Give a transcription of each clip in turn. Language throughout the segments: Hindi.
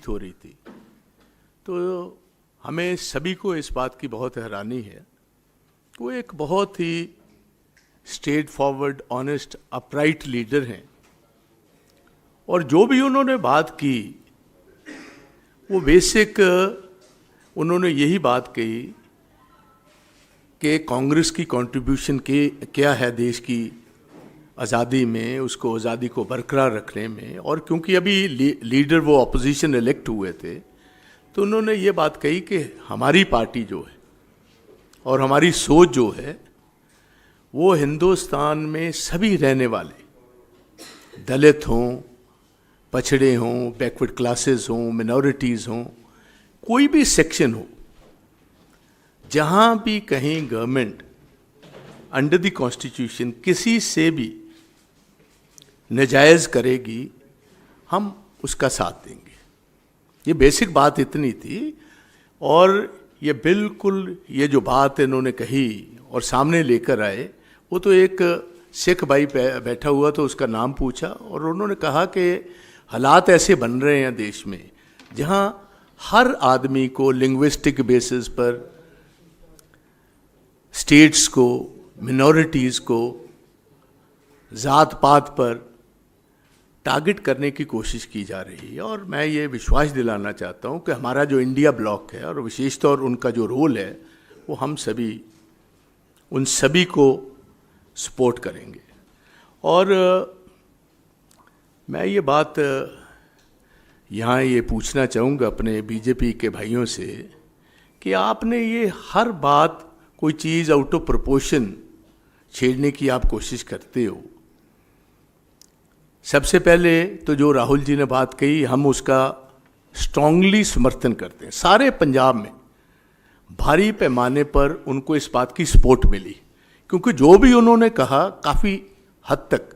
बातचीत हो रही थी, तो हमें सभी को इस बात की बहुत हैरानी है। वो एक बहुत ही straightforward, honest, upright leader हैं, और जो भी उन्होंने बात की वो बेसिक उन्होंने यही बात कही कि कांग्रेस की कंट्रीब्यूशन क्या है देश की आज़ादी में, उसको आज़ादी को बरकरार रखने में। और क्योंकि अभी लीडर वो अपोजिशन इलेक्ट हुए थे, तो उन्होंने ये बात कही कि हमारी पार्टी जो है और हमारी सोच जो है वो हिंदुस्तान में सभी रहने वाले, दलित हों, पछड़े हों, बैकवर्ड क्लासेस हों, मिनॉरिटीज़ हों, कोई भी सेक्शन हो, जहाँ भी कहीं गवर्नमेंट अंडर द कॉन्स्टिट्यूशन किसी से भी नाजायज़ करेगी, हम उसका साथ देंगे। ये बेसिक बात इतनी थी। और ये बिल्कुल ये जो बात इन्होंने कही और सामने लेकर आए, वो तो एक सिख भाई बैठा हुआ तो उसका नाम पूछा, और उन्होंने कहा कि हालात ऐसे बन रहे हैं देश में जहाँ हर आदमी को लिंग्विस्टिक बेसिस पर, स्टेट्स को, मिनॉरिटीज़ को ज़ात पात पर टारगेट करने की कोशिश की जा रही है। और मैं ये विश्वास दिलाना चाहता हूँ कि हमारा जो इंडिया ब्लॉक है और विशेष तौर उनका जो रोल है, वो हम सभी उन सभी को सपोर्ट करेंगे। और मैं ये बात यहाँ ये पूछना चाहूँगा अपने बीजेपी के भाइयों से कि आपने ये हर बात कोई चीज़ आउट ऑफ प्रोपोर्शन छेड़ने की आप कोशिश करते हो। सबसे पहले तो जो राहुल जी ने बात कही, हम उसका स्ट्रांगली समर्थन करते हैं। सारे पंजाब में भारी पैमाने पर उनको इस बात की सपोर्ट मिली, क्योंकि जो भी उन्होंने कहा काफ़ी हद तक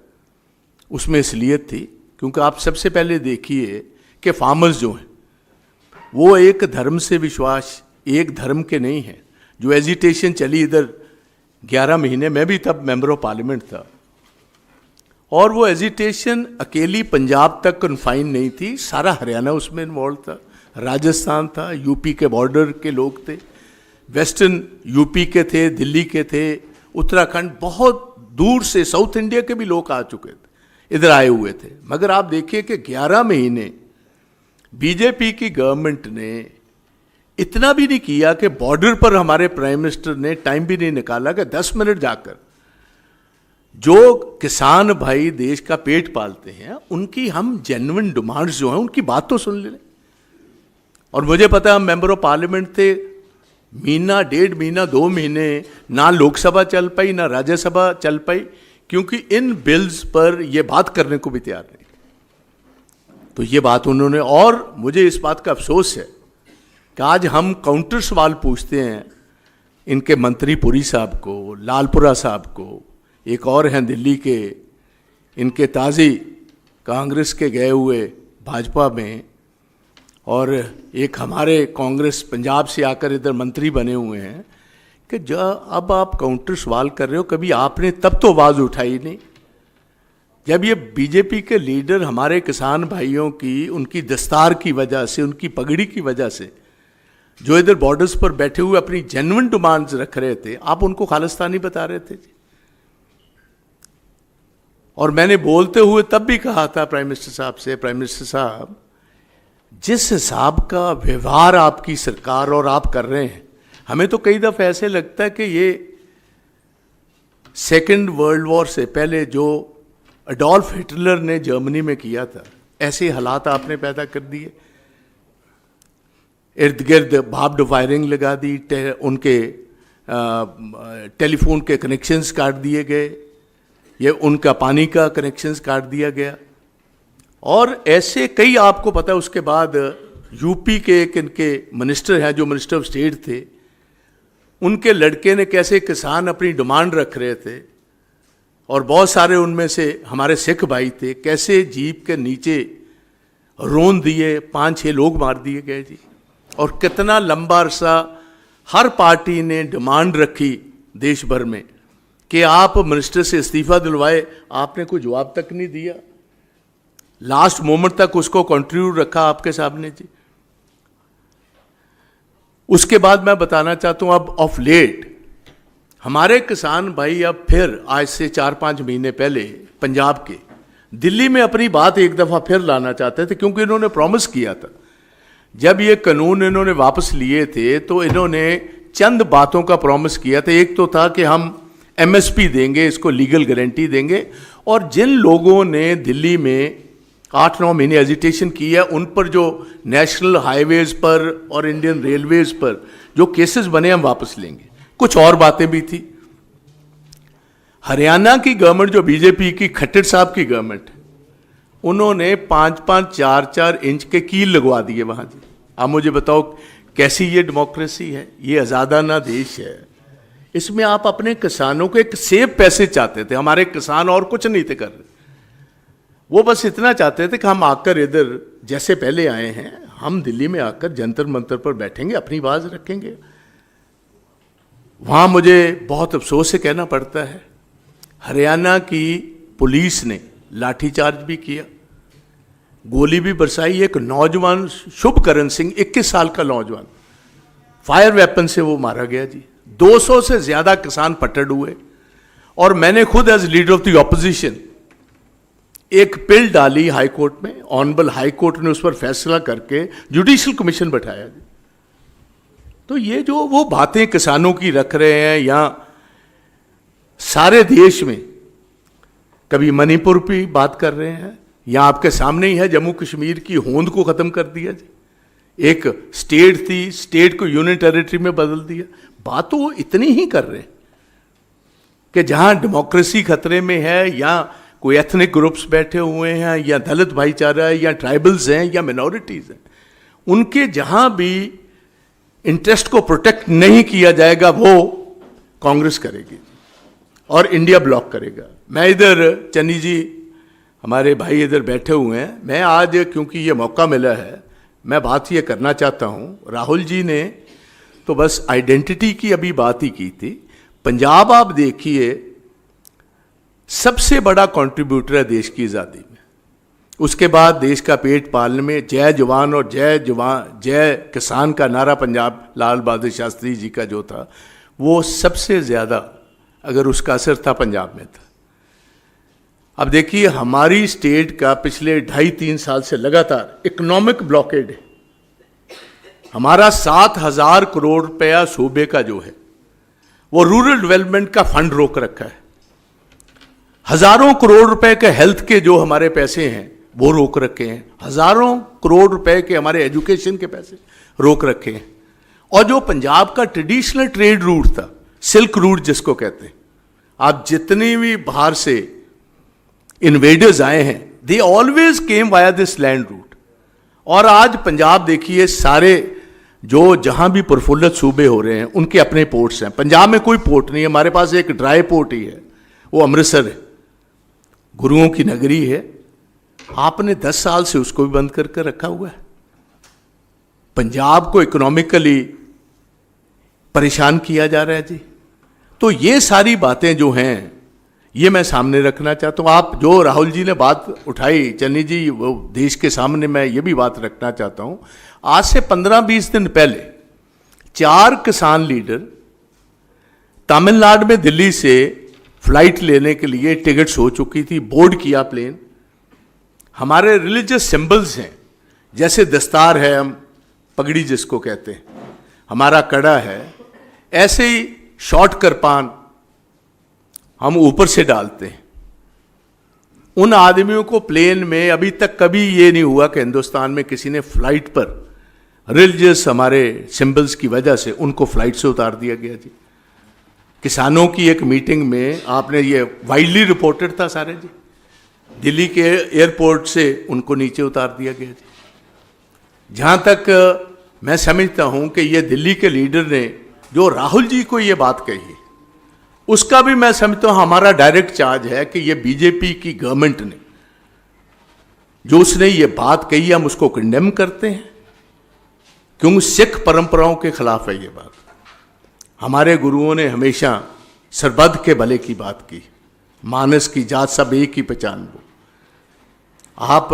उसमें असलियत थी। क्योंकि आप सबसे पहले देखिए कि फार्मर्स जो हैं वो एक धर्म से विश्वास, एक धर्म के नहीं हैं। जो एजिटेशन चली इधर 11 महीने, मैं भी तब मेंबर ऑफ पार्लियामेंट था, और वो एजिटेशन अकेली पंजाब तक कन्फाइन नहीं थी, सारा हरियाणा उसमें इन्वॉल्व था, राजस्थान था, यूपी के बॉर्डर के लोग थे, वेस्टर्न यूपी के थे, दिल्ली के थे, उत्तराखंड, बहुत दूर से साउथ इंडिया के भी लोग आ चुके थे, इधर आए हुए थे। मगर आप देखिए कि 11 महीने बीजेपी की गवर्नमेंट ने इतना भी नहीं किया कि बॉर्डर पर हमारे प्राइम मिनिस्टर ने टाइम भी नहीं निकाला कि 10 मिनट जाकर जो किसान भाई देश का पेट पालते हैं उनकी हम जेन्युइन डिमांड्स जो हैं उनकी बात तो सुन लें। और मुझे पता है हम मेंबर ऑफ पार्लियामेंट थे, महीना, 1.5 महीना, 2 महीने ना लोकसभा चल पाई ना राज्यसभा चल पाई, क्योंकि इन बिल्स पर ये बात करने को भी तैयार नहीं। तो ये बात उन्होंने, और मुझे इस बात का अफसोस है कि आज हम काउंटर सवाल पूछते हैं इनके मंत्री पुरी साहब को, लालपुरा साहब को, एक और हैं दिल्ली के, इनके ताज़ी कांग्रेस के गए हुए भाजपा में, और एक हमारे कांग्रेस पंजाब से आकर इधर मंत्री बने हुए हैं, कि अब आप काउंटर सवाल कर रहे हो, कभी आपने तब तो आवाज़ उठाई नहीं जब ये बीजेपी के लीडर हमारे किसान भाइयों की, उनकी दस्तार की वजह से, उनकी पगड़ी की वजह से, जो इधर बॉर्डर्स पर बैठे हुए अपनी जेन्युइन डिमांड्स रख रहे थे, आप उनको खालिस्तानी बता रहे थे। और मैंने बोलते हुए तब भी कहा था प्राइम मिनिस्टर साहब से, प्राइम मिनिस्टर साहब, जिस हिसाब का व्यवहार आपकी सरकार और आप कर रहे हैं, हमें तो कई दफ़े ऐसे लगता है कि ये सेकेंड वर्ल्ड वॉर से पहले जो एडोल्फ हिटलर ने जर्मनी में किया था, ऐसे हालात आपने पैदा कर दिए। इर्द गिर्द बार्ब्ड वायरिंग लगा दी, उनके टेलीफोन के कनेक्शंस काट दिए गए, ये उनका पानी का कनेक्शंस काट दिया गया, और ऐसे कई आपको पता है। उसके बाद यूपी के एक इनके मिनिस्टर हैं जो मिनिस्टर ऑफ स्टेट थे, उनके लड़के ने कैसे किसान अपनी डिमांड रख रहे थे, और बहुत सारे उनमें से हमारे सिख भाई थे, कैसे जीप के नीचे रोन दिए, 5-6 लोग मार दिए गए जी। और कितना लंबा अरसा हर पार्टी ने डिमांड रखी देश भर में कि आप मिनिस्टर से इस्तीफा दिलवाए, आपने कोई जवाब तक नहीं दिया। लास्ट मोमेंट तक उसको कंटिन्यू रखा आपके सामने जी। उसके बाद मैं बताना चाहता हूं, अब ऑफ लेट हमारे किसान भाई अब फिर आज से 4-5 महीने पहले पंजाब के दिल्ली में अपनी बात एक दफ़ा फिर लाना चाहते थे, क्योंकि इन्होंने प्रॉमिस किया था। जब ये कानून इन्होंने वापस लिए थे तो इन्होंने चंद बातों का प्रॉमिस किया था। एक तो था कि हम एमएसपी देंगे, इसको लीगल गारंटी देंगे, और जिन लोगों ने दिल्ली में 8-9 महीने एजिटेशन की है उन पर जो नेशनल हाईवेज पर और इंडियन रेलवेज पर जो केसेस बने हम वापस लेंगे। कुछ और बातें भी थी। हरियाणा की गवर्नमेंट जो बीजेपी की खट्टर साहब की गवर्नमेंट, उन्होंने 5-5, 4-4 इंच के कील लगवा दिए वहां जी। आप मुझे बताओ कैसी ये डेमोक्रेसी है? ये आजादाना देश है। इसमें आप अपने किसानों को एक सेब पैसे चाहते थे। हमारे किसान और कुछ नहीं थे कर रहे, वो बस इतना चाहते थे कि हम आकर इधर जैसे पहले आए हैं, हम दिल्ली में आकर जंतर मंतर पर बैठेंगे, अपनी आवाज रखेंगे। वहां मुझे बहुत अफसोस से कहना पड़ता है, हरियाणा की पुलिस ने लाठीचार्ज भी किया, गोली भी बरसाई। एक नौजवान शुभकरण सिंह 21 साल का नौजवान फायर वेपन से वो मारा गया जी। 200 से ज्यादा किसान पटड़ हुए। और मैंने खुद as leader of the opposition एक पिल डाली हाई कोर्ट में, ऑनरेबल हाई कोर्ट ने उस पर फैसला करके जुडिशियल कमीशन बैठाया जी। तो ये जो वो बातें किसानों की रख रहे हैं, या सारे देश में कभी मणिपुर की बात कर रहे हैं, या आपके सामने ही है जम्मू कश्मीर की होंद को खत्म कर दिया जी। एक स्टेट थी, स्टेट को यूनियन टेरिटरी में बदल दिया। बात तो वो इतनी ही कर रहे हैं कि जहां डेमोक्रेसी खतरे में है, या कोई एथनिक ग्रुप्स बैठे हुए हैं, या दलित भाईचारा है, या ट्राइबल्स हैं, या मिनॉरिटीज हैं, उनके जहां भी इंटरेस्ट को प्रोटेक्ट नहीं किया जाएगा वो कांग्रेस करेगी और इंडिया ब्लॉक करेगा। मैं इधर चन्नी जी हमारे भाई इधर बैठे हुए हैं, मैं आज क्योंकि ये मौका मिला है मैं बात ये करना चाहता हूँ। राहुल जी ने तो बस आइडेंटिटी की अभी बात ही की थी। पंजाब आप देखिए सबसे बड़ा कंट्रीब्यूटर है देश की आज़ादी में। उसके बाद देश का पेट पालने में जय जवान और जय किसान का नारा पंजाब लाल बहादुर शास्त्री जी का जो था, वो सबसे ज़्यादा अगर उसका असर था पंजाब में था। अब देखिए हमारी स्टेट का पिछले 2.5-3 साल से लगातार इकोनॉमिक ब्लॉकेड है। हमारा 7,000 करोड़ रुपया सूबे का जो है वो रूरल डेवलपमेंट का फंड रोक रखा है। हजारों करोड़ रुपए के हेल्थ के जो हमारे पैसे हैं वो रोक रखे हैं। हजारों करोड़ रुपए के हमारे एजुकेशन के पैसे रोक रखे हैं। और जो पंजाब का ट्रेडिशनल ट्रेड रूट था, सिल्क रूट जिसको कहते हैं, आप जितनी भी बाहर से इन्वेडर्स आए हैं, they always came via this land route. और आज पंजाब देखिए सारे जो जहां भी प्रफुल्लित सूबे हो रहे हैं उनके अपने पोर्ट्स हैं। पंजाब में कोई पोर्ट नहीं है, हमारे पास एक ड्राई पोर्ट ही है, वो अमृतसर है, गुरुओं की नगरी है। आपने 10 साल से उसको भी बंद करके रखा हुआ है। पंजाब को इकोनॉमिकली परेशान किया जा रहा है जी। तो ये सारी बातें जो हैं ये मैं सामने रखना चाहता हूँ। आप जो राहुल जी ने बात उठाई चन्नी जी, वो देश के सामने मैं ये भी बात रखना चाहता हूँ। आज से 15-20 दिन पहले 4 किसान लीडर तमिलनाडु में दिल्ली से फ्लाइट लेने के लिए टिकट्स हो चुकी थी, बोर्ड किया प्लेन। हमारे रिलीजियस सिंबल्स हैं, जैसे दस्तार है, हम पगड़ी जिसको कहते हैं, हमारा कड़ा है, ऐसे ही शॉर्ट कृपान हम ऊपर से डालते हैं। उन आदमियों को प्लेन में अभी तक कभी ये नहीं हुआ कि हिंदुस्तान में किसी ने फ्लाइट पर रिलीजियस हमारे सिंबल्स की वजह से उनको फ्लाइट से उतार दिया गया जी। किसानों की एक मीटिंग में आपने ये वाइडली रिपोर्टेड था सारे जी, दिल्ली के एयरपोर्ट से उनको नीचे उतार दिया गया जी। जहां तक मैं समझता हूं कि ये दिल्ली के लीडर ने जो राहुल जी को ये बात कही है, उसका भी मैं समझता हूं हमारा डायरेक्ट चार्ज है कि ये बीजेपी की गवर्नमेंट ने जो उसने ये बात कही, हम उसको कंडेम करते हैं, क्योंकि सिख परंपराओं के खिलाफ है ये बात। हमारे गुरुओं ने हमेशा सरबद्ध के भले की बात की, मानस की जात सब एक ही पहचान वो। आप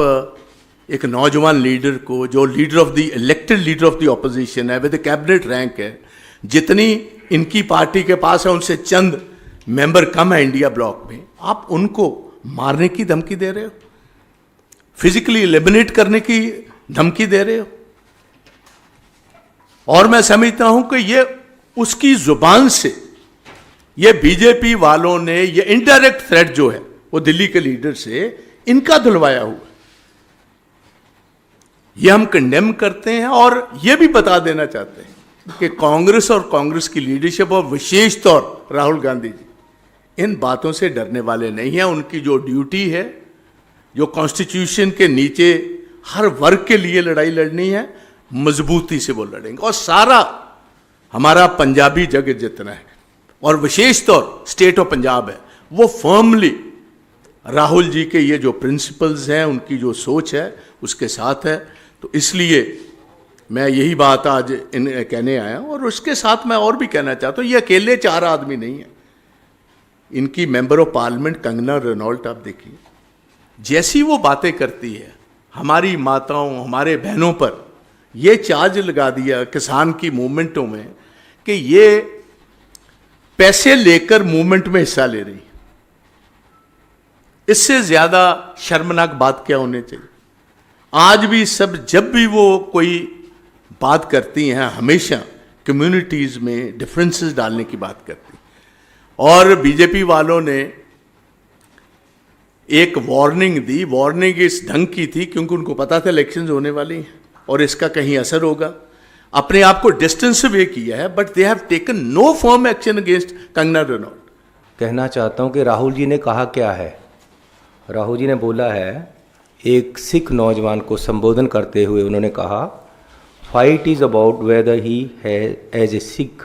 एक नौजवान लीडर को, जो leader of the elected leader of the opposition है, विद कैबिनेट रैंक है, जितनी इनकी पार्टी के पास है उनसे चंद मेंबर कम है इंडिया ब्लॉक में, आप उनको मारने की धमकी दे रहे हो, फिजिकली एलिमिनेट करने की धमकी दे रहे हो। और मैं समझता हूं कि ये उसकी जुबान से, ये बीजेपी वालों ने ये इनडायरेक्ट थ्रेट जो है वो दिल्ली के लीडर से इनका धुलवाया हुआ, ये हम कंडेम करते हैं। और ये भी बता देना चाहते हैं कि कांग्रेस और कांग्रेस की लीडरशिप और विशेष तौर राहुल गांधी जी इन बातों से डरने वाले नहीं हैं। उनकी जो ड्यूटी है, जो कॉन्स्टिट्यूशन के नीचे हर वर्ग के लिए लड़ाई लड़नी है, मजबूती से वो लड़ेंगे। और सारा हमारा पंजाबी जगत जितना है और विशेष तौर स्टेट ऑफ पंजाब है, वो फर्मली राहुल जी के ये जो प्रिंसिपल्स हैं, उनकी जो सोच है उसके साथ है। तो इसलिए मैं यही बात आज कहने आया हूं। और उसके साथ मैं और भी कहना चाहता हूं, ये अकेले 4 आदमी नहीं है। इनकी member of parliament Kangana Ranaut आप देखिए, जैसी वो बातें करती है, हमारी माताओं, हमारे बहनों पर ये चार्ज लगा दिया किसान की मूवमेंटों में कि ये पैसे लेकर मूवमेंट में हिस्सा ले रही। इससे ज्यादा शर्मनाक बात क्या होनी चाहिए? आज भी सब, जब भी वो कोई बात करती हैं, हमेशा कम्युनिटीज में डिफरेंसेस डालने की बात करती। और बीजेपी वालों ने एक वार्निंग दी, वार्निंग इस ढंग की थी क्योंकि उनको पता था इलेक्शंस होने वाली हैं और इसका कहीं असर होगा। अपने आप को डिस्टेंस वे किया है, but they have taken no firm action against Kangana Ranaut. कहना चाहता हूं कि राहुल जी ने कहा क्या है। राहुल जी ने बोला है, एक सिख नौजवान को संबोधन करते हुए उन्होंने कहा, fight is about whether he as a Sikh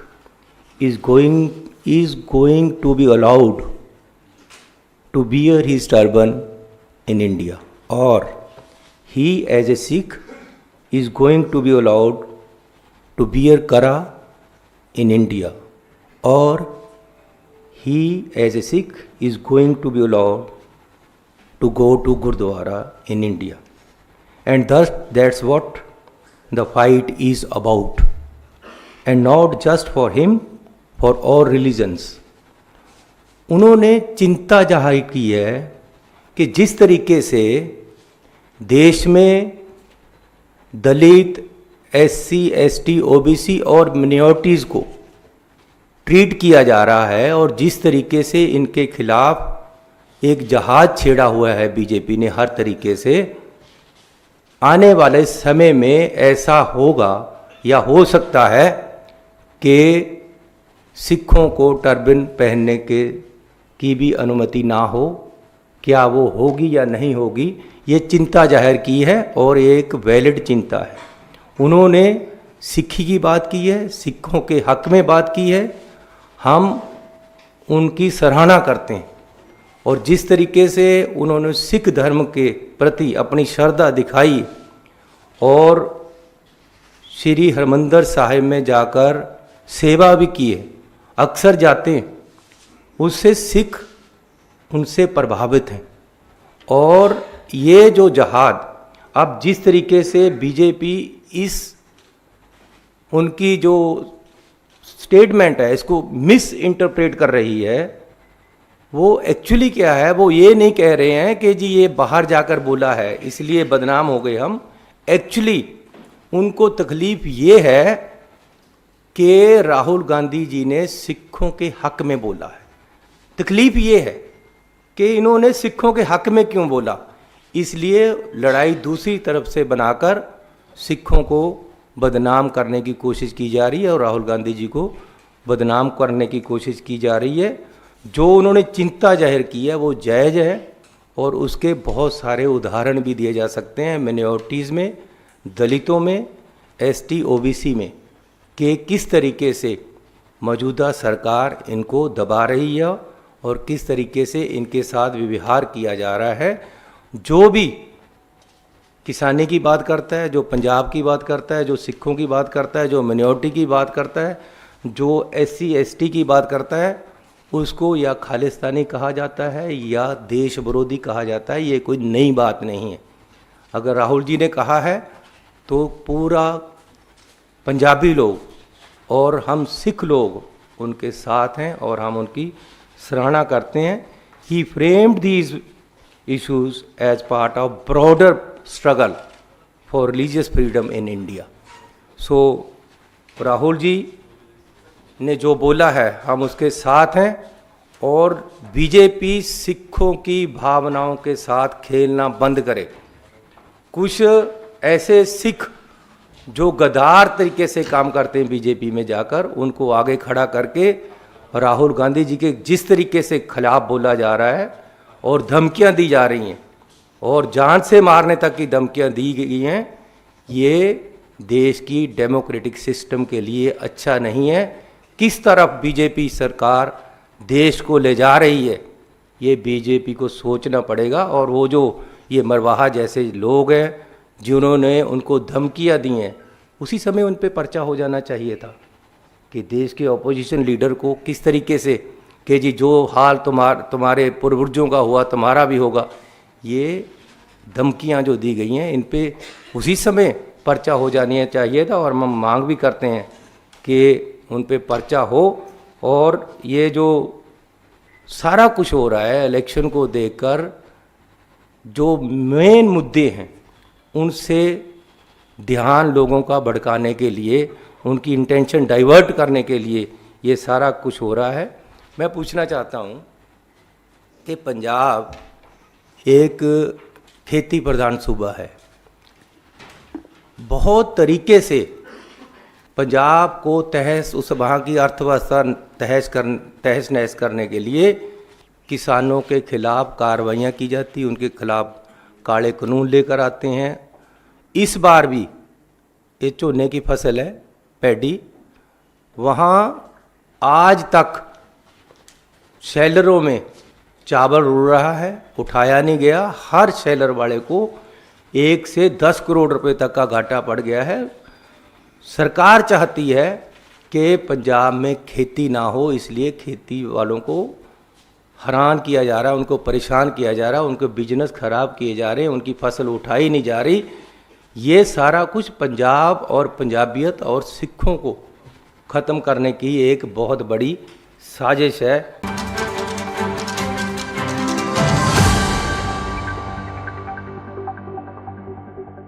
is going to be allowed to bear his turban in India, or he as a Sikh is going to be allowed to bear kara in India, or he as a Sikh is going to be allowed to go to Gurdwara in India. And thus that's what the fight is about, and not just for him, for all religions. उन्होंने चिंता जाहिर की है कि जिस तरीके से देश में दलित, SC, ST, OBC और मिनॉरिटीज़ को ट्रीट किया जा रहा है और जिस तरीके से इनके खिलाफ एक जहाज छेड़ा हुआ है बीजेपी ने हर तरीके से, आने वाले समय में ऐसा होगा या हो सकता है कि सिखों को टर्बन पहनने की भी अनुमति ना हो। क्या वो होगी या नहीं होगी, ये चिंता जाहिर की है और एक वैलिड चिंता है। उन्होंने सिक्खी की बात की है, सिखों के हक में बात की है, हम उनकी सराहना करते हैं। और जिस तरीके से उन्होंने सिख धर्म के प्रति अपनी श्रद्धा दिखाई और श्री हरमंदिर साहिब में जाकर सेवा भी की है, अक्सर जाते हैं, उससे सिख उनसे प्रभावित हैं। और ये जो जहाद, अब जिस तरीके से बीजेपी इस उनकी जो स्टेटमेंट है इसको मिस इंटरप्रेट कर रही है, वो एक्चुअली क्या है, वो ये नहीं कह रहे हैं कि जी ये बाहर जाकर बोला है इसलिए बदनाम हो गए हम। एक्चुअली उनको तकलीफ ये है कि राहुल गांधी जी ने सिखों के हक में बोला है। तकलीफ ये है कि इन्होंने सिखों के हक में क्यों बोला, इसलिए लड़ाई दूसरी तरफ से बनाकर सिखों को बदनाम करने की कोशिश की जा रही है और राहुल गांधी जी को बदनाम करने की कोशिश की जा रही है। जो उन्होंने चिंता जाहिर की है वो जायज़ है और उसके बहुत सारे उदाहरण भी दिए जा सकते हैं मिनॉरिटीज़ में, दलितों में, ST, OBC में, कि किस तरीके से मौजूदा सरकार इनको दबा रही है और किस तरीके से इनके साथ व्यवहार किया जा रहा है। जो भी किसानी की बात करता है, जो पंजाब की बात करता है, जो सिखों की बात करता है, जो मिनॉरिटी की बात करता है, जो SC, ST की बात करता है, उसको या खालिस्तानी कहा जाता है या देश विरोधी कहा जाता है। ये कोई नई बात नहीं है। अगर राहुल जी ने कहा है तो पूरा पंजाबी लोग और हम सिख लोग उनके साथ हैं और हम उनकी सराहना करते हैं। He framed these issues as part of broader struggle for religious freedom in India. So Rahul ji ने जो बोला है हम उसके साथ हैं और बीजेपी सिखों की भावनाओं के साथ खेलना बंद करे। कुछ ऐसे सिख जो गद्दार तरीके से काम करते हैं बीजेपी में जाकर, उनको आगे खड़ा करके राहुल गांधी जी के जिस तरीके से खिलाफ बोला जा रहा है और धमकियां दी जा रही हैं और जान से मारने तक की धमकियां दी गई हैं, ये देश की डेमोक्रेटिक सिस्टम के लिए अच्छा नहीं है। किस तरफ बीजेपी सरकार देश को ले जा रही है ये बीजेपी को सोचना पड़ेगा। और वो जो ये मरवाहा जैसे लोग हैं जिन्होंने उनको धमकियां दी हैं, उसी समय उन पे पर्चा हो जाना चाहिए था कि देश के ऑपोजिशन लीडर को किस तरीके से कि जी जो हाल तुम्हारे पूर्वजों का हुआ तुम्हारा भी होगा। ये धमकियां जो दी गई हैं इन पे उसी समय पर्चा हो जानी चाहिए था और हम मांग भी करते हैं कि उन पे पर्चा हो। और ये जो सारा कुछ हो रहा है इलेक्शन को देखकर, जो मेन मुद्दे हैं उनसे ध्यान लोगों का भड़काने के लिए, उनकी इंटेंशन डाइवर्ट करने के लिए ये सारा कुछ हो रहा है। मैं पूछना चाहता हूँ कि पंजाब एक खेती प्रधान सूबा है। बहुत तरीके से पंजाब को उस वहाँ की अर्थव्यवस्था तहस नहस करने के लिए किसानों के खिलाफ कार्रवाइयाँ की जाती, उनके खिलाफ काले कानून लेकर आते हैं। इस बार भी ये चोने की फसल है, पैडी, वहाँ आज तक शैलरों में चावल उड़ रहा है, उठाया नहीं गया। हर शैलर वाले को 1 से 10 करोड़ रुपए तक का घाटा पड़ गया है। सरकार चाहती है कि पंजाब में खेती ना हो, इसलिए खेती वालों को हैरान किया जा रहा है, उनको परेशान किया जा रहा है, उनके बिजनेस खराब किए जा रहे हैं, उनकी फसल उठाई नहीं जा रही। ये सारा कुछ पंजाब और पंजाबियत और सिखों को ख़त्म करने की एक बहुत बड़ी साजिश है।